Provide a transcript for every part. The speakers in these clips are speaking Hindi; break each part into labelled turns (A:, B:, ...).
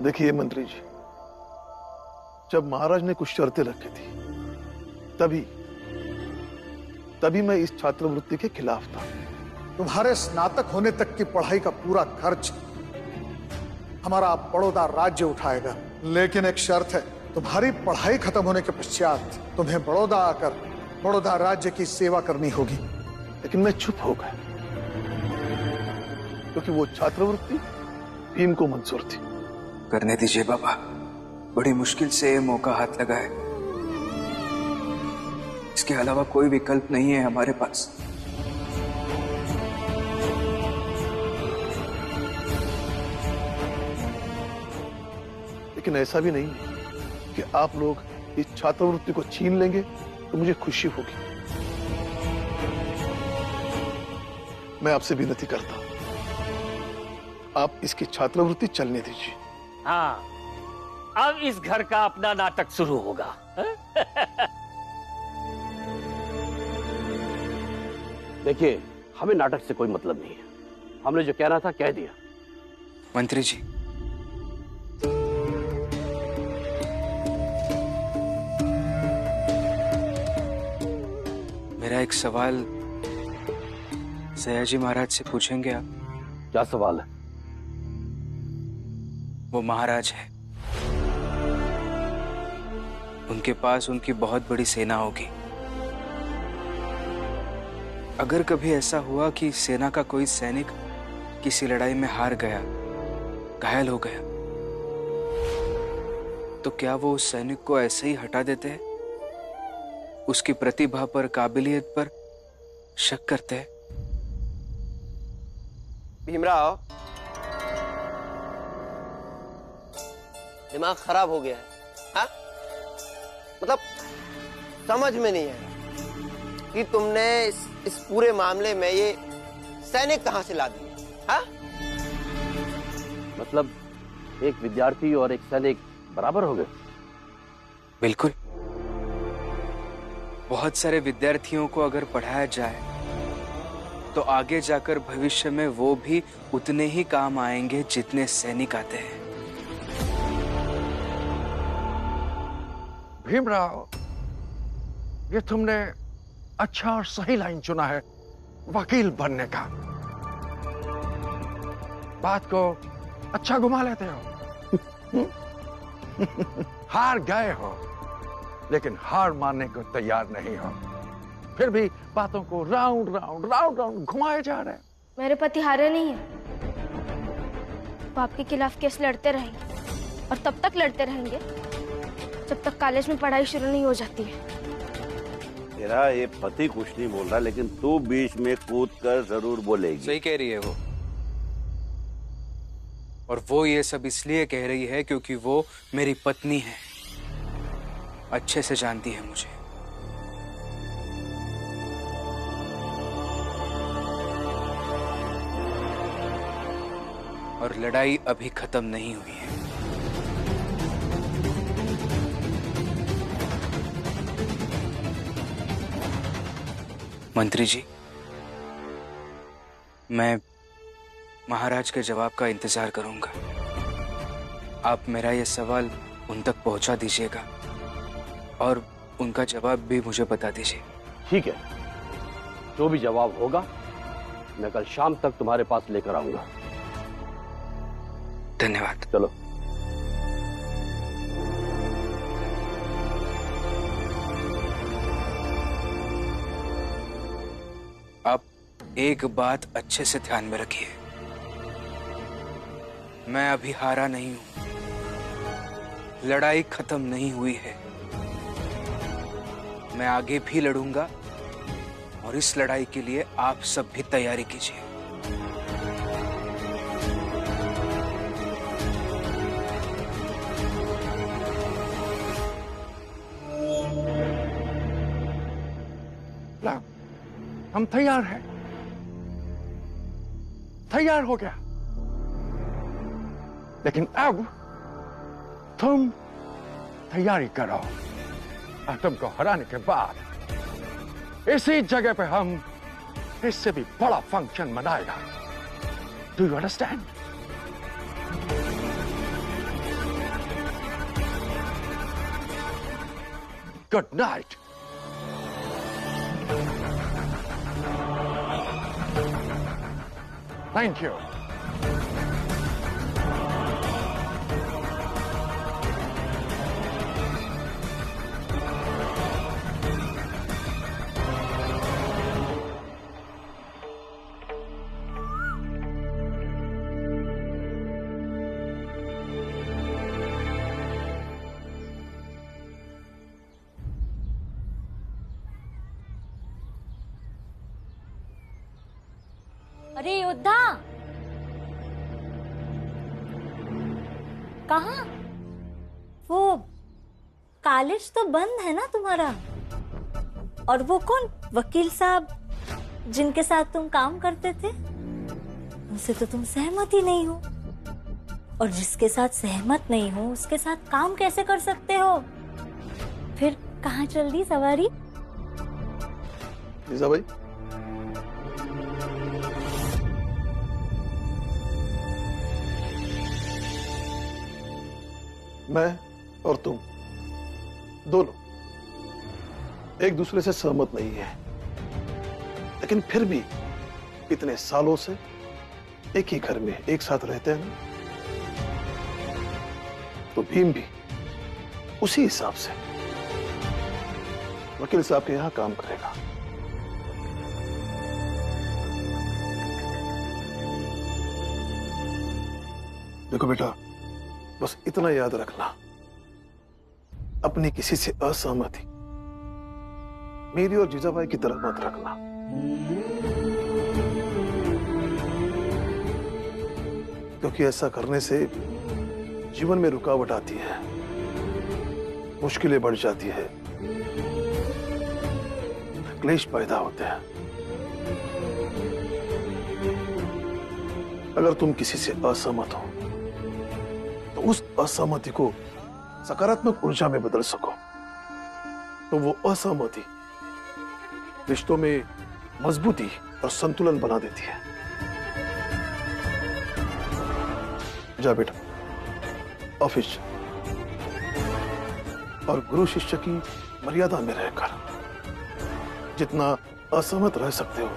A: देखिए मंत्री जी, जब महाराज ने कुछ शर्तें रखी थी तभी मैं इस छात्रवृत्ति के खिलाफ था।
B: तुम्हारे स्नातक होने तक की पढ़ाई का पूरा खर्च हमारा बड़ौदा राज्य उठाएगा, लेकिन एक शर्त है, तुम्हारी पढ़ाई खत्म होने के पश्चात तुम्हें बड़ौदा आकर बड़ौदा राज्य की सेवा करनी होगी।
A: लेकिन मैं चुप हो गया क्योंकि वो छात्रवृत्ति भीम को मंजूर थी।
C: करने दीजिए बाबा, बड़ी मुश्किल से ये मौका हाथ लगा है, इसके अलावा कोई विकल्प नहीं है हमारे पास।
A: लेकिन ऐसा भी नहीं कि आप लोग इस छात्रवृत्ति को छीन लेंगे तो मुझे खुशी होगी। मैं आपसे विनती करता हूं, आप इसकी छात्रवृत्ति चलने दीजिए।
D: हाँ, अब इस घर का अपना नाटक शुरू होगा।
E: देखिए, हमें नाटक से कोई मतलब नहीं है, हमने जो कहना था कह दिया।
C: मंत्री जी, मेरा एक सवाल सयाजी महाराज से पूछेंगे आप?
E: क्या सवाल है?
C: वो महाराज है, उनके पास उनकी बहुत बड़ी सेना होगी। अगर कभी ऐसा हुआ कि सेना का कोई सैनिक किसी लड़ाई में हार गया, घायल हो गया, तो क्या वो उस सैनिक को ऐसे ही हटा देते हैं? उसकी प्रतिभा पर, काबिलियत पर शक करते हैं?
F: भीमराव, दिमाग खराब हो गया है, हाँ? मतलब समझ में नहीं आया कि तुमने इस पूरे मामले में ये सैनिक कहां से ला दिए, हाँ?
E: मतलब एक विद्यार्थी और एक सैनिक बराबर हो गए?
C: बिल्कुल। बहुत सारे विद्यार्थियों को अगर पढ़ाया जाए तो आगे जाकर भविष्य में वो भी उतने ही काम आएंगे जितने सैनिक आते हैं।
G: भीमराव, ये तुमने अच्छा और सही लाइन चुना है वकील बनने का। बात को अच्छा घुमा लेते हो। हार गए हो, लेकिन हार मानने को तैयार नहीं हो। फिर भी बातों को राउंड राउंड घुमाए जा रहे हैं।
H: मेरे पति हारे नहीं है, वो आपके खिलाफ केस लड़ते रहेंगे और तब तक लड़ते रहेंगे जब तक कॉलेज में पढ़ाई शुरू नहीं हो जाती है।
I: तेरा ये पति कुछ नहीं बोल रहा, लेकिन तू बीच में कूद कर जरूर बोलेगी।
C: सही कह रही है वो, और वो ये सब इसलिए कह रही है क्योंकि वो मेरी पत्नी है, अच्छे से जानती है मुझे। और लड़ाई अभी खत्म नहीं हुई है। मंत्री जी, मैं महाराज के जवाब का इंतजार करूंगा। आप मेरा ये सवाल उन तक पहुंचा दीजिएगा और उनका जवाब भी मुझे बता दीजिए।
E: ठीक है, जो भी जवाब होगा मैं कल शाम तक तुम्हारे पास लेकर आऊंगा।
C: धन्यवाद।
E: चलो।
C: आप एक बात अच्छे से ध्यान में रखिए, मैं अभी हारा नहीं हूं, लड़ाई खत्म नहीं हुई है। मैं आगे भी लड़ूंगा और इस लड़ाई के लिए आप सब भी तैयारी कीजिए।
G: हम तैयार हैं। तैयार हो गया, लेकिन अब तुम तैयारी करो और तुमको हराने के बाद इसी जगह पे हम इससे भी बड़ा फंक्शन मनाएगा। Do you understand? Good night. Thank you.
J: अरे योद्धा, कहाँ? वो कॉलेज तो बंद है ना तुम्हारा? और वो कौन वकील साहब जिनके साथ तुम काम करते थे, उनसे तो तुम सहमत ही नहीं हो। और जिसके साथ सहमत नहीं हो उसके साथ काम कैसे कर सकते हो? फिर कहाँ चल रही सवारी?
A: लीजा भाई, मैं और तुम दोनों एक दूसरे से सहमत नहीं है, लेकिन फिर भी इतने सालों से एक ही घर में एक साथ रहते हैं ना, तो भीम भी उसी हिसाब से वकील साहब के यहां काम करेगा। देखो बेटा, बस इतना याद रखना, अपनी किसी से असहमति मेरी और जीजाबाई की तरफ मत रखना। क्योंकि ऐसा करने से जीवन में रुकावट आती है, मुश्किलें बढ़ जाती है, क्लेश पैदा होते हैं। अगर तुम किसी से असहमत हो तो उस असहमति को सकारात्मक ऊर्जा में बदल सको, तो वो असहमति रिश्तों में मजबूती और संतुलन बना देती है। जा बेटा ऑफिस, और गुरु शिष्य की मर्यादा में रहकर जितना असहमत रह सकते हो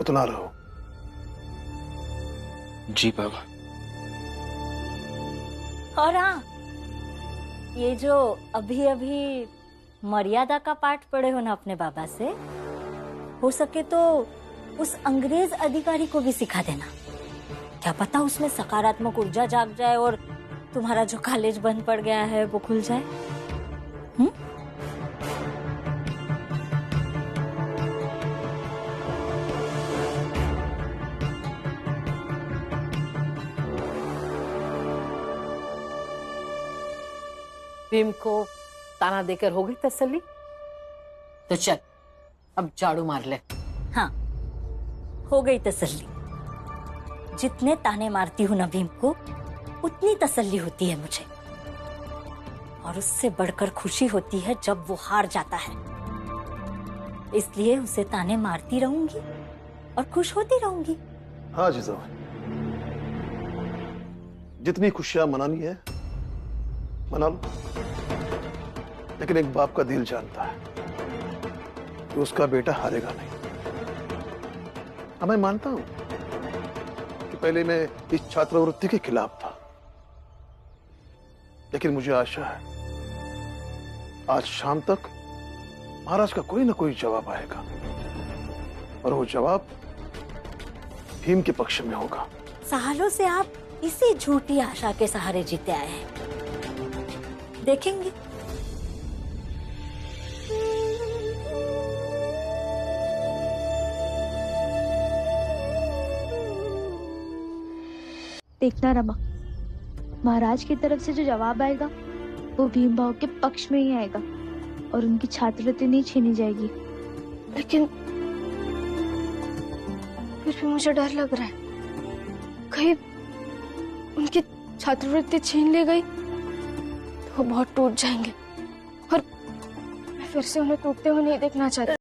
A: उतना रहो।
C: जी बाबा।
J: और हाँ, ये जो अभी अभी मर्यादा का पाठ पढ़े हो ना अपने बाबा से, हो सके तो उस अंग्रेज अधिकारी को भी सिखा देना। क्या पता उसमें सकारात्मक ऊर्जा जाग जाए और तुम्हारा जो कॉलेज बंद पड़ गया है वो खुल जाए।
K: भीम को ताना देकर हो गई तसल्ली? तो चल अब झाड़ू मार ले।
J: हाँ, हो गई तसल्ली। जितने ताने मारती हूँ ना भीम को, उतनी तसल्ली होती है मुझे। और उससे बढ़कर खुशी होती है जब वो हार जाता है। इसलिए उसे ताने मारती रहूंगी और खुश होती रहूंगी।
A: हाँ जीजा, जितनी खुशियां मनानी है मना लो, लेकिन एक बाप का दिल जानता है कि उसका बेटा हारेगा नहीं। मैं मानता हूं कि पहले मैं इस छात्रवृत्ति के खिलाफ था, लेकिन मुझे आशा है आज शाम तक महाराज का कोई ना कोई जवाब आएगा, और वो जवाब भीम के पक्ष में होगा।
J: सालों से आप इसी झूठी आशा के सहारे जीते आए हैं, देखेंगे।
H: देखना रमा, महाराज की तरफ से जो जवाब आएगा वो भीम भाव के पक्ष में ही आएगा और उनकी छात्रवृत्ति नहीं छीनी जाएगी। लेकिन फिर भी मुझे डर लग रहा है, कहीं उनकी छात्रवृत्ति छीन ली गई तो वो बहुत टूट जाएंगे, और मैं फिर से उन्हें टूटते हुए नहीं देखना चाहती।